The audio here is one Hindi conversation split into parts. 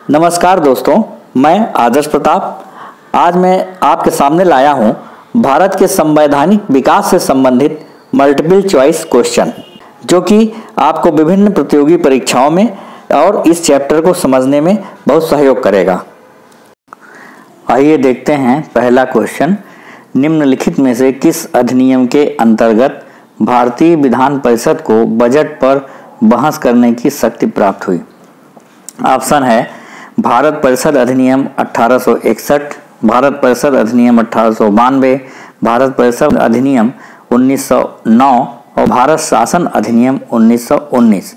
नमस्कार दोस्तों, मैं आदर्श प्रताप आज मैं आपके सामने लाया हूं भारत के संवैधानिक विकास से संबंधित मल्टीपल चॉइस क्वेश्चन, जो कि आपको विभिन्न प्रतियोगी परीक्षाओं में और इस चैप्टर को समझने में बहुत सहयोग करेगा। आइए देखते हैं पहला क्वेश्चन। निम्नलिखित में से किस अधिनियम के अंतर्गत भारतीय विधान परिषद को बजट पर बहस करने की शक्ति प्राप्त हुई? ऑप्शन है भारत परिषद अधिनियम 1861, भारत परिषद अधिनियम 1892, भारत परिषद अधिनियम 1909 और भारत शासन अधिनियम 1919।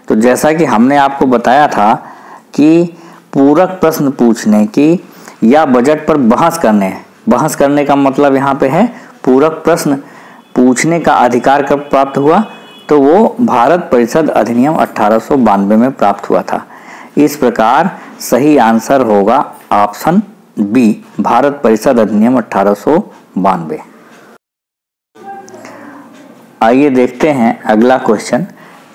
तो जैसा कि हमने आपको बताया था कि पूरक प्रश्न पूछने की या बजट पर बहस करने का मतलब यहाँ पे है पूरक प्रश्न पूछने का अधिकार कब प्राप्त हुआ, तो वो भारत परिषद अधिनियम 1892 में प्राप्त हुआ था। इस प्रकार सही आंसर होगा ऑप्शन बी, भारत परिषद अधिनियम 1892। आइए देखते हैं अगला क्वेश्चन।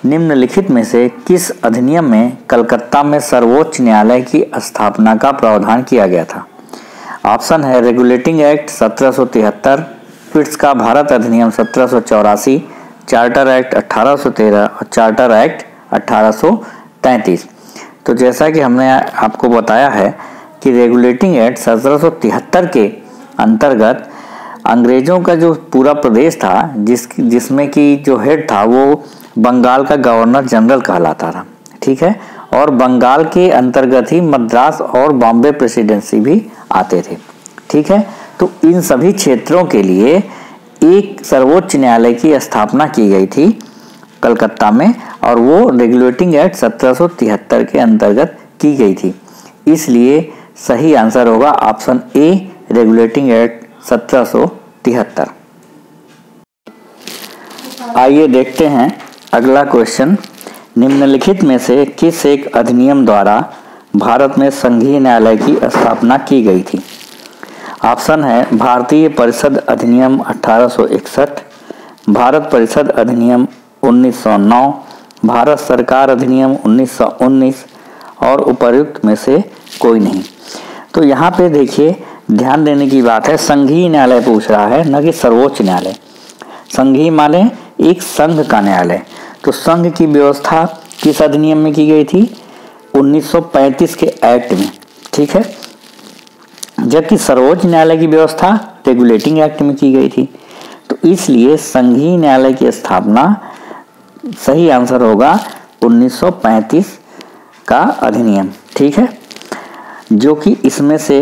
निम्नलिखित में से किस अधिनियम में कलकत्ता में सर्वोच्च न्यायालय की स्थापना का प्रावधान किया गया था? ऑप्शन है रेगुलेटिंग एक्ट 1773, पिट्स का भारत अधिनियम 1784, चार्टर एक्ट 1813 और चार्टर एक्ट 1833। तो जैसा कि हमने आपको बताया है कि रेगुलेटिंग एक्ट 1773 के अंतर्गत अंग्रेजों का जो पूरा प्रदेश था जिसमें कि जो हेड था वो बंगाल का गवर्नर जनरल कहलाता था, ठीक है, और बंगाल के अंतर्गत ही मद्रास और बॉम्बे प्रेसिडेंसी भी आते थे, ठीक है। तो इन सभी क्षेत्रों के लिए एक सर्वोच्च न्यायालय की स्थापना की गई थी कलकत्ता में, और वो रेगुलेटिंग एक्ट 1773 के अंतर्गत की गई थी। इसलिए सही आंसर होगा ऑप्शन ए, रेगुलेटिंग एक्ट 1773। आइए देखते हैं अगला क्वेश्चन। निम्नलिखित में से किस एक अधिनियम द्वारा भारत में संघीय न्यायालय की स्थापना की गई थी? ऑप्शन है भारतीय परिषद अधिनियम 1861, भारत परिषद अधिनियम 1909, भारत सरकार अधिनियम 1919 और उपर्युक्त में से कोई नहीं। तो यहाँ पे देखिए ध्यान देने की बात है, संघीय न्यायालय पूछ रहा है, न कि सर्वोच्च न्यायालय। संघीय माने एक संघ का न्यायालय। तो संघ की व्यवस्था किस अधिनियम में की गई थी? 1935 के एक्ट में, ठीक है, जबकि सर्वोच्च न्यायालय की व्यवस्था रेगुलेटिंग एक्ट में की गई थी। तो इसलिए संघीय न्यायालय की स्थापना सही आंसर होगा 1935 का अधिनियम, ठीक है, जो कि इसमें से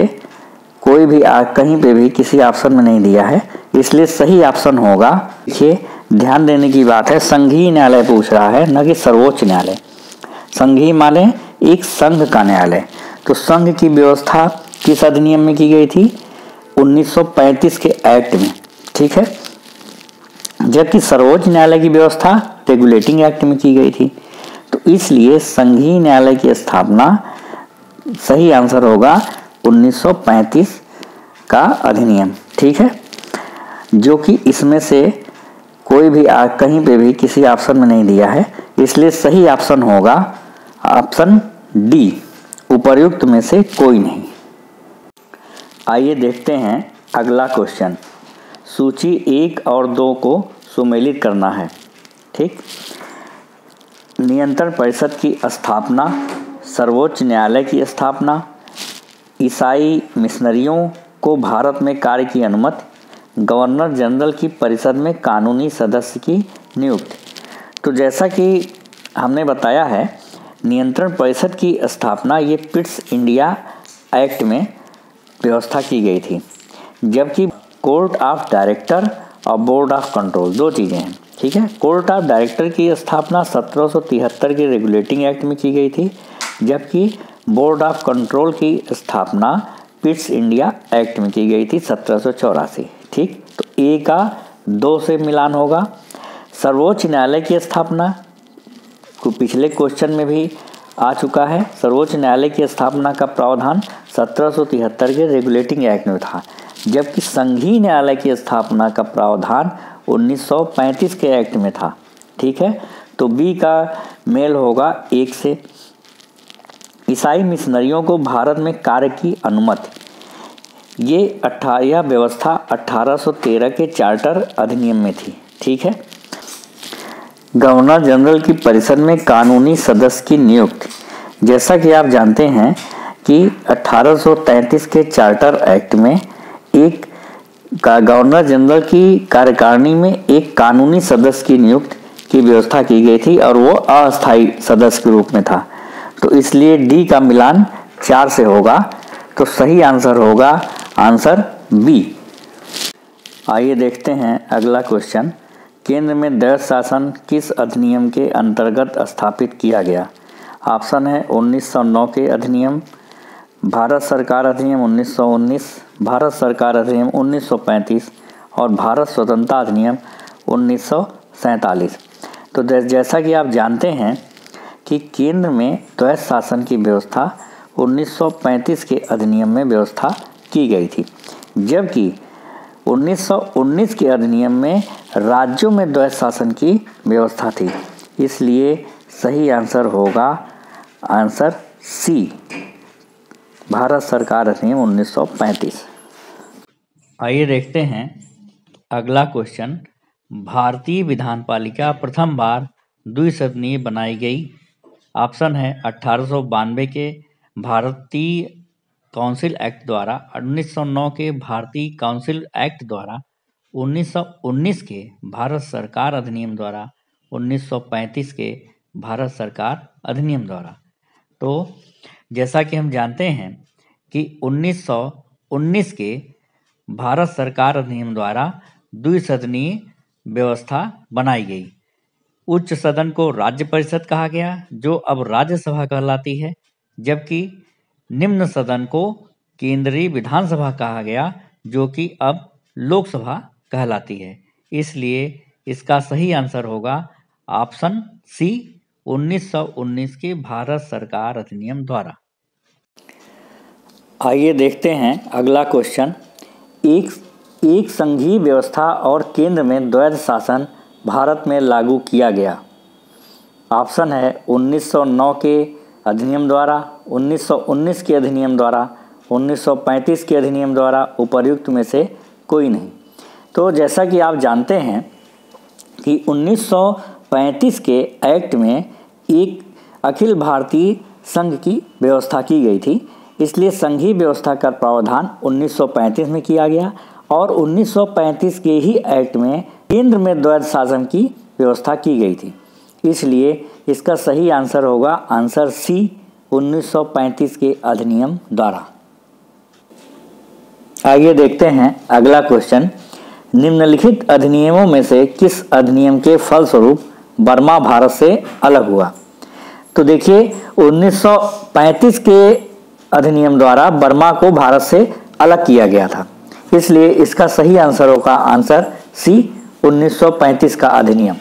कोई भी कहीं पे भी किसी ऑप्शन में नहीं दिया है, इसलिए सही ऑप्शन होगा। देखिए ध्यान देने की बात है, संघीय न्यायालय पूछ रहा है, न कि सर्वोच्च न्यायालय। संघीय माने एक संघ का न्यायालय। तो संघ की व्यवस्था किस अधिनियम में की गई थी? 1935 के एक्ट में, ठीक है, जबकि सर्वोच्च न्यायालय की व्यवस्था रेगुलेटिंग एक्ट में की गई थी। तो इसलिए संघीय न्यायालय की स्थापना सही आंसर होगा 1935 का अधिनियम, ठीक है, जो कि इसमें से कोई भी कहीं पे भी किसी ऑप्शन में नहीं दिया है, इसलिए सही ऑप्शन होगा ऑप्शन डी, उपर्युक्त में से कोई नहीं। आइए देखते हैं अगला क्वेश्चन। सूची 1 और 2 को सुमेलित करना है, ठीक। नियंत्रण परिषद की स्थापना, सर्वोच्च न्यायालय की स्थापना, ईसाई मिशनरियों को भारत में कार्य की अनुमति, गवर्नर जनरल की परिषद में कानूनी सदस्य की नियुक्ति। तो जैसा कि हमने बताया है, नियंत्रण परिषद की स्थापना ये पिट्स इंडिया एक्ट में व्यवस्था की गई थी, जबकि कोर्ट ऑफ डायरेक्टर और बोर्ड ऑफ कंट्रोल दो चीज़ें हैं, ठीक है। कोर्ट ऑफ डायरेक्टर की स्थापना 1773 के रेगुलेटिंग एक्ट में की गई थी, जबकि बोर्ड ऑफ कंट्रोल की स्थापना पिट्स इंडिया एक्ट में की गई थी 1784, ठीक। तो ए का 2 से मिलान होगा। सर्वोच्च न्यायालय की स्थापना को पिछले क्वेश्चन में भी आ चुका है। सर्वोच्च न्यायालय की स्थापना का प्रावधान 1773 के रेगुलेटिंग एक्ट में था, जबकि संघीय न्यायालय की स्थापना का प्रावधान 1935 के एक्ट में था, ठीक है। तो बी का मेल होगा 1 से। ईसाई मिशनरियों को भारत में कार्य की अनुमति। यह व्यवस्था 1813 के चार्टर अधिनियम में थी। ठीक है। गवर्नर जनरल की परिषद में कानूनी सदस्य की नियुक्ति। जैसा कि आप जानते हैं कि 1833 के चार्टर एक्ट में एक गवर्नर जनरल की कार्यकारिणी में एक कानूनी सदस्य की नियुक्ति की व्यवस्था की गई थी और वो अस्थायी सदस्य के रूप में था। तो इसलिए डी का मिलान 4 से होगा। तो सही आंसर होगा आंसर बी। आइए देखते हैं अगला क्वेश्चन। केंद्र में द्वैध शासन किस अधिनियम के अंतर्गत स्थापित किया गया? ऑप्शन है 1909 के अधिनियम, भारत सरकार अधिनियम 1919, भारत सरकार अधिनियम 1935 और भारत स्वतंत्रता अधिनियम 1947। तो जैसा कि आप जानते हैं कि केंद्र में द्वैध शासन की व्यवस्था 1935 के अधिनियम में व्यवस्था की गई थी, जबकि 1919 के अधिनियम में राज्यों में द्वैध शासन की व्यवस्था थी। इसलिए सही आंसर होगा आंसर सी, भारत सरकार अधिनियम 1935। आइए देखते हैं अगला क्वेश्चन। भारतीय विधानपालिका प्रथम बार द्विसदनीय बनाई गई। ऑप्शन है 1892 के भारतीय काउंसिल एक्ट द्वारा, 1909 के भारतीय काउंसिल एक्ट द्वारा, 1919 के भारत सरकार अधिनियम द्वारा, 1935 के भारत सरकार अधिनियम द्वारा। तो जैसा कि हम जानते हैं कि 1919 के भारत सरकार अधिनियम द्वारा द्विसदनीय व्यवस्था बनाई गई। उच्च सदन को राज्य परिषद कहा गया, जो अब राज्यसभा कहलाती है, जबकि निम्न सदन को केंद्रीय विधानसभा कहा गया, जो कि अब लोकसभा कहलाती है। इसलिए इसका सही आंसर होगा ऑप्शन सी, 1919 के भारत सरकार अधिनियम द्वारा। आइए देखते हैं अगला क्वेश्चन। एक संघीय व्यवस्था और केंद्र में द्वैध शासन भारत में लागू किया गया। ऑप्शन है 1909 के अधिनियम द्वारा, 1919 के अधिनियम द्वारा, 1935 के अधिनियम द्वारा, उपर्युक्त में से कोई नहीं। तो जैसा कि आप जानते हैं कि 1935 के एक्ट में एक अखिल भारतीय संघ की व्यवस्था की गई थी, इसलिए संघीय व्यवस्था का प्रावधान 1935 में किया गया और 1935 के ही एक्ट में केंद्र में द्वैध शासन की व्यवस्था की गई थी। इसलिए इसका सही आंसर होगा आंसर सी, 1935 के अधिनियम द्वारा। आइए देखते हैं अगला क्वेश्चन। निम्नलिखित अधिनियमों में से किस अधिनियम के फलस्वरूप बर्मा भारत से अलग हुआ? तो देखिए 1935 के अधिनियम द्वारा बर्मा को भारत से अलग किया गया था, इसलिए इसका सही आंसर होगा आंसर सी, 1935 का अधिनियम।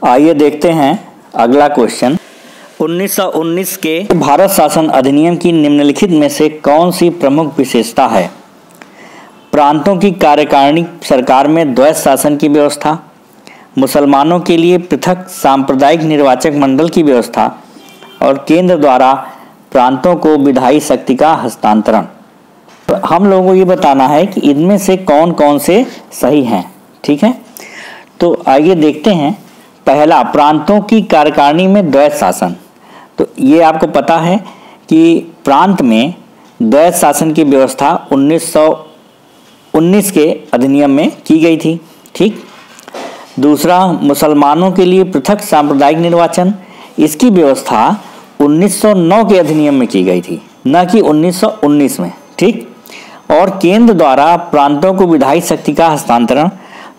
आइए देखते हैं अगला क्वेश्चन। 1919 के भारत शासन अधिनियम की निम्नलिखित में से कौन सी प्रमुख विशेषता है? प्रांतों की कार्यकारिणी सरकार में द्वैध शासन की व्यवस्था, मुसलमानों के लिए पृथक सांप्रदायिक निर्वाचक मंडल की व्यवस्था और केंद्र द्वारा प्रांतों को विधायी शक्ति का हस्तांतरण। हम लोगों को ये बताना है कि इनमें से कौन कौन से सही हैं। ठीक है, तो आइए देखते हैं। पहला, प्रांतों की कार्यकारिणी में द्वैध शासन। तो ये आपको पता है कि प्रांत में द्वैध शासन की व्यवस्था 1919 के अधिनियम में की गई थी। ठीक। दूसरा, मुसलमानों के लिए पृथक सांप्रदायिक निर्वाचन, इसकी व्यवस्था 1909 के अधिनियम में की गई थी, न कि 1919 में। ठीक। और केंद्र द्वारा प्रांतों को विधायी शक्ति का हस्तांतरण,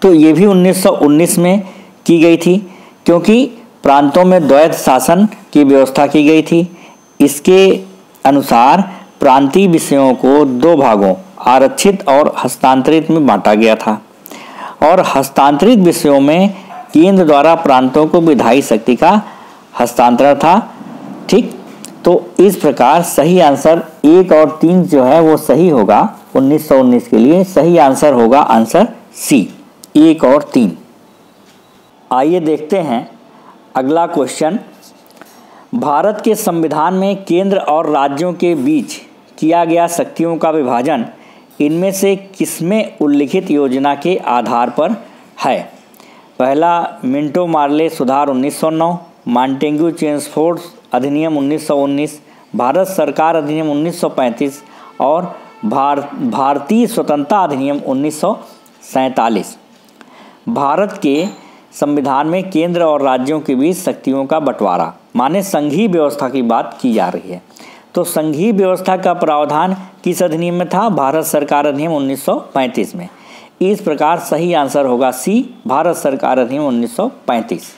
तो ये भी 1919 में की गई थी, क्योंकि प्रांतों में द्वैध शासन की व्यवस्था की गई थी। इसके अनुसार प्रांतीय विषयों को 2 भागों आरक्षित और हस्तांतरित में बांटा गया था और हस्तांतरित विषयों में केंद्र द्वारा प्रांतों को विधायी शक्ति का हस्तांतरण था। ठीक। तो इस प्रकार सही आंसर 1 और 3 जो है वो सही होगा। 1919 के लिए सही आंसर होगा आंसर सी, 1 और 3। आइए देखते हैं अगला क्वेश्चन। भारत के संविधान में केंद्र और राज्यों के बीच किया गया शक्तियों का विभाजन इनमें से किसमें उल्लिखित योजना के आधार पर है? पहला, मिंटो मार्ले सुधार 1909, मॉन्टेग्यू चेम्सफोर्ड अधिनियम 1919, भारत सरकार अधिनियम 1935 और भारतीय स्वतंत्रता अधिनियम 1947। भारत के संविधान में केंद्र और राज्यों के बीच शक्तियों का बंटवारा माने संघीय व्यवस्था की बात की जा रही है। तो संघीय व्यवस्था का प्रावधान किस अधिनियम में था? भारत सरकार अधिनियम 1935 में। इस प्रकार सही आंसर होगा सी, भारत सरकार अधिनियम 1935।